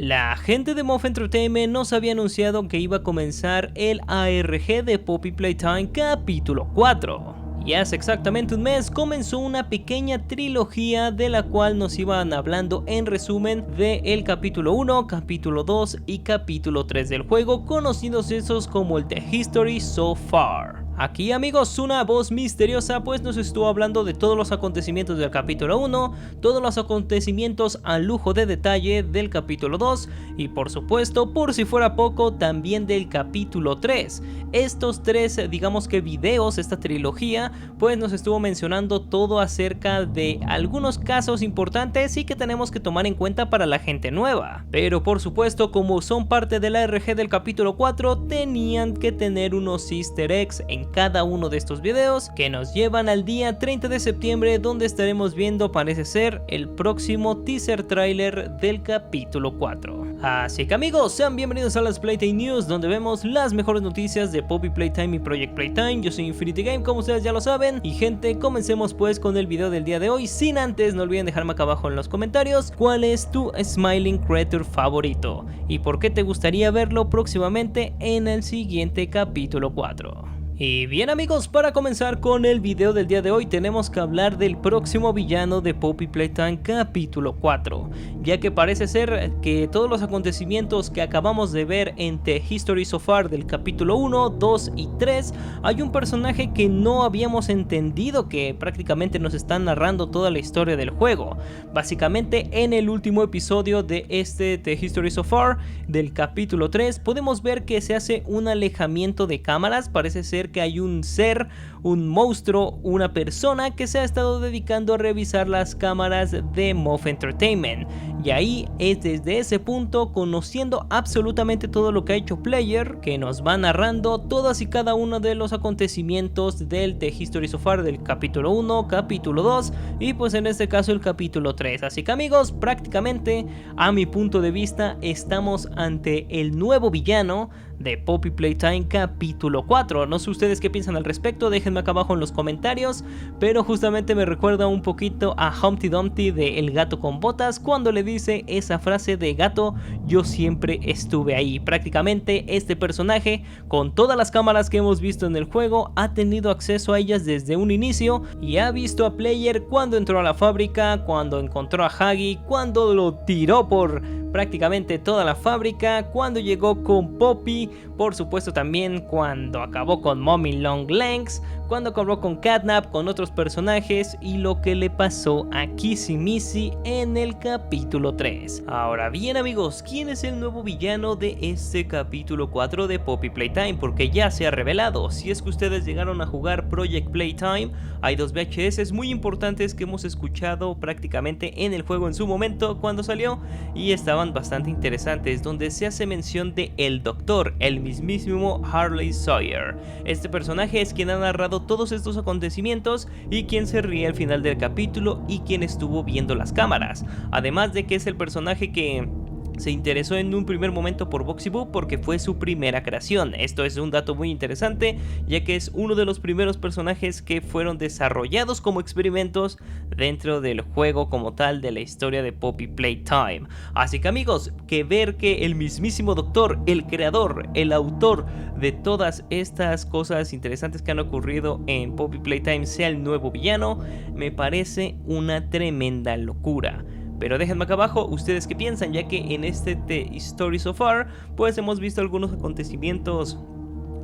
La gente de Moff Entertainment nos había anunciado que iba a comenzar el ARG de Poppy Playtime capítulo 4. Y hace exactamente un mes comenzó una pequeña trilogía de la cual nos iban hablando en resumen de el capítulo 1, capítulo 2 y capítulo 3 del juego, conocidos esos como el The History So Far. Aquí, amigos, una voz misteriosa pues nos estuvo hablando de todos los acontecimientos del capítulo 1, todos los acontecimientos a lujo de detalle del capítulo 2 y por supuesto, por si fuera poco, también del capítulo 3. Estos tres, digamos que videos, esta trilogía, pues nos estuvo mencionando todo acerca de algunos casos importantes y que tenemos que tomar en cuenta para la gente nueva. Pero por supuesto, como son parte del ARG del capítulo 4, tenían que tener unos easter eggs en cada uno de estos videos que nos llevan al día 30 de septiembre, donde estaremos viendo, parece ser, el próximo teaser trailer del capítulo 4. Así que, amigos, sean bienvenidos a las Playtime News, donde vemos las mejores noticias de Poppy Playtime y Project Playtime. Yo soy Infinity Game, como ustedes ya lo saben, y gente, comencemos pues con el video del día de hoy. Sin antes, no olviden dejarme acá abajo en los comentarios cuál es tu Smiling Creature favorito y por qué te gustaría verlo próximamente en el siguiente capítulo 4. Y bien, amigos, para comenzar con el video del día de hoy tenemos que hablar del próximo villano de Poppy Playtime capítulo 4, ya que parece ser que todos los acontecimientos que acabamos de ver en The History So Far del capítulo 1, 2 y 3, hay un personaje que no habíamos entendido, que prácticamente nos está narrando toda la historia del juego. Básicamente, en el último episodio de este The History So Far del capítulo 3 podemos ver que se hace un alejamiento de cámaras. Parece ser que hay un ser, un monstruo, una persona que se ha estado dedicando a revisar las cámaras de Moff Entertainment, y ahí es desde ese punto, conociendo absolutamente todo lo que ha hecho Player, que nos va narrando todas y cada uno de los acontecimientos del The History So Far del capítulo 1, capítulo 2 y pues en este caso el capítulo 3. Así que, amigos, prácticamente a mi punto de vista estamos ante el nuevo villano de Poppy Playtime capítulo 4. No sé ustedes qué piensan al respecto, déjenme acá abajo en los comentarios, pero justamente me recuerda un poquito a Humpty Dumpty de El gato con botas, cuando le dice esa frase de gato, yo siempre estuve ahí. Prácticamente este personaje, con todas las cámaras que hemos visto en el juego, ha tenido acceso a ellas desde un inicio y ha visto a Player cuando entró a la fábrica, cuando encontró a Huggy, cuando lo tiró por prácticamente toda la fábrica, cuando llegó con Poppy, por supuesto también cuando acabó con Mommy Longlegs, cuando acabó con Catnap, con otros personajes y lo que le pasó a Kissy Missy en el capítulo 3. Ahora bien, amigos, ¿quién es el nuevo villano de este capítulo 4 de Poppy Playtime? Porque ya se ha revelado. Si es que ustedes llegaron a jugar Project Playtime, hay dos VHS muy importantes que hemos escuchado prácticamente en el juego en su momento cuando salió y estaban bastante interesantes, donde se hace mención de el Doctor, el mismísimo Harley Sawyer. Este personaje es quien ha narrado todos estos acontecimientos y quien se ríe al final del capítulo y quien estuvo viendo las cámaras, además de que es el personaje que se interesó en un primer momento por Boxy Boo porque fue su primera creación. Esto es un dato muy interesante, ya que es uno de los primeros personajes que fueron desarrollados como experimentos dentro del juego como tal de la historia de Poppy Playtime. Así que, amigos, que ver que el mismísimo Doctor, el creador, el autor de todas estas cosas interesantes que han ocurrido en Poppy Playtime sea el nuevo villano, me parece una tremenda locura. Pero déjenme acá abajo ustedes qué piensan, ya que en este The History So Far pues hemos visto algunos acontecimientos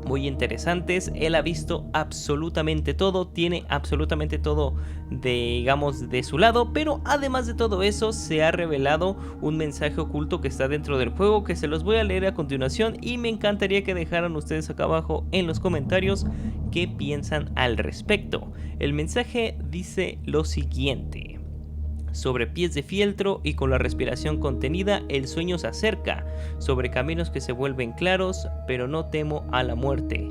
muy interesantes. Él ha visto absolutamente todo, tiene absolutamente todo digamos de su lado, pero además de todo eso se ha revelado un mensaje oculto que está dentro del juego, que se los voy a leer a continuación y me encantaría que dejaran ustedes acá abajo en los comentarios qué piensan al respecto. El mensaje dice lo siguiente: sobre pies de fieltro y con la respiración contenida, el sueño se acerca, sobre caminos que se vuelven claros, pero no temo a la muerte.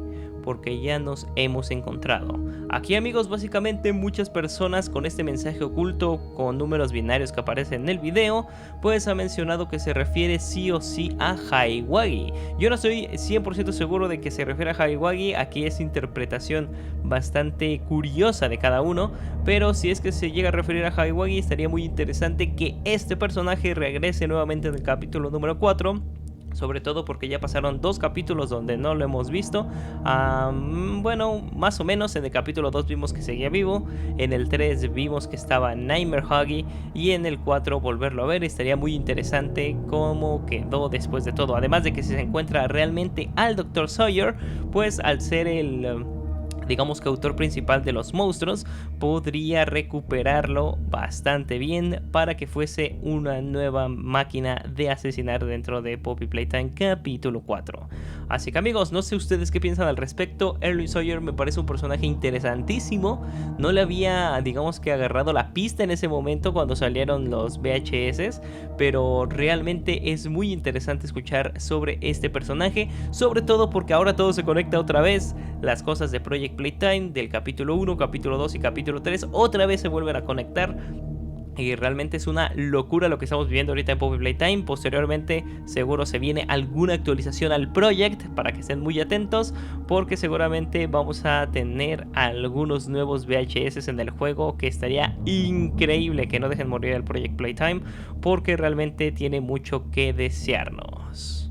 porque ya nos hemos encontrado. Aquí, amigos, básicamente muchas personas con este mensaje oculto con números binarios que aparecen en el video, pues ha mencionado que se refiere sí o sí a Haiwagi. Yo no estoy 100% seguro de que se refiere a Haiwagi, aquí es interpretación bastante curiosa de cada uno, pero si es que se llega a referir a Haiwagi, estaría muy interesante que este personaje regrese nuevamente en el capítulo número 4. Sobre todo porque ya pasaron 2 capítulos donde no lo hemos visto. Bueno, más o menos en el capítulo 2 vimos que seguía vivo, en el 3 vimos que estaba Nightmare Huggy y en el 4 volverlo a ver. Estaría muy interesante cómo quedó después de todo. Además de que si se encuentra realmente al Dr. Sawyer, pues al ser el digamos que autor principal de los monstruos, podría recuperarlo bastante bien para que fuese una nueva máquina de asesinar dentro de Poppy Playtime capítulo 4. Así que, amigos, no sé ustedes qué piensan al respecto. Early Sawyer me parece un personaje interesantísimo. No le había, digamos que, agarrado la pista en ese momento cuando salieron los VHS, pero realmente es muy interesante escuchar sobre este personaje, sobre todo porque ahora todo se conecta otra vez. Las cosas de Project Playtime del capítulo 1, capítulo 2 y capítulo 3 otra vez se vuelven a conectar. Y realmente es una locura lo que estamos viviendo ahorita en Poppy Playtime. Posteriormente seguro se viene alguna actualización al Project para que estén muy atentos, porque seguramente vamos a tener algunos nuevos VHS en el juego, que estaría increíble que no dejen morir el Project Playtime, porque realmente tiene mucho que desearnos.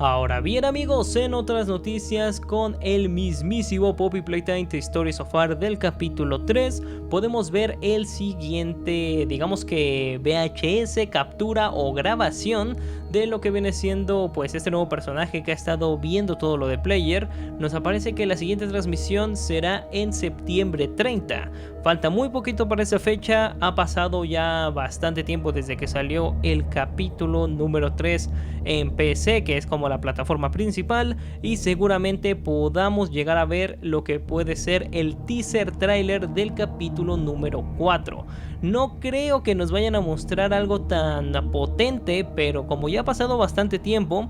Ahora bien, amigos, en otras noticias, con el mismísimo Poppy Playtime The Story So Far del capítulo 3, podemos ver el siguiente, digamos que VHS, captura o grabación de lo que viene siendo pues este nuevo personaje que ha estado viendo todo lo de Player. Nos aparece que la siguiente transmisión será en septiembre 30. Falta muy poquito para esa fecha, ha pasado ya bastante tiempo desde que salió el capítulo número 3 en PC, que es como la plataforma principal, y seguramente podamos llegar a ver lo que puede ser el teaser trailer del capítulo número 4. No creo que nos vayan a mostrar algo tan potente, pero como ya ha pasado bastante tiempo,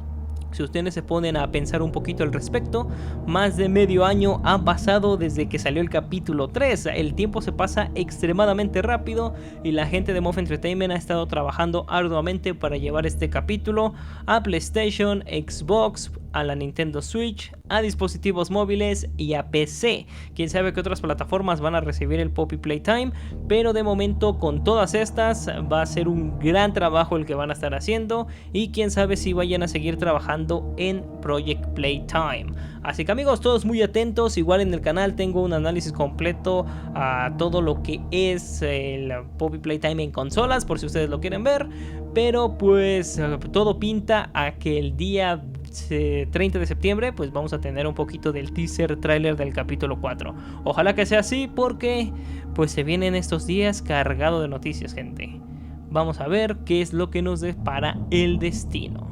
si ustedes se ponen a pensar un poquito al respecto, más de medio año ha pasado desde que salió el capítulo 3. El tiempo se pasa extremadamente rápido y la gente de Moff Entertainment ha estado trabajando arduamente para llevar este capítulo a PlayStation, Xbox, a la Nintendo Switch, a dispositivos móviles y a PC. Quién sabe qué otras plataformas van a recibir el Poppy Playtime, pero de momento con todas estas va a ser un gran trabajo el que van a estar haciendo, y quién sabe si vayan a seguir trabajando en Project Playtime. Así que, amigos, todos muy atentos. Igual en el canal tengo un análisis completo a todo lo que es el Poppy Playtime en consolas, por si ustedes lo quieren ver, pero pues todo pinta a que el día 30 de septiembre pues vamos a tener un poquito del teaser trailer del capítulo 4. Ojalá que sea así, porque pues se vienen estos días cargado de noticias, gente. Vamos a ver qué es lo que nos depara el destino.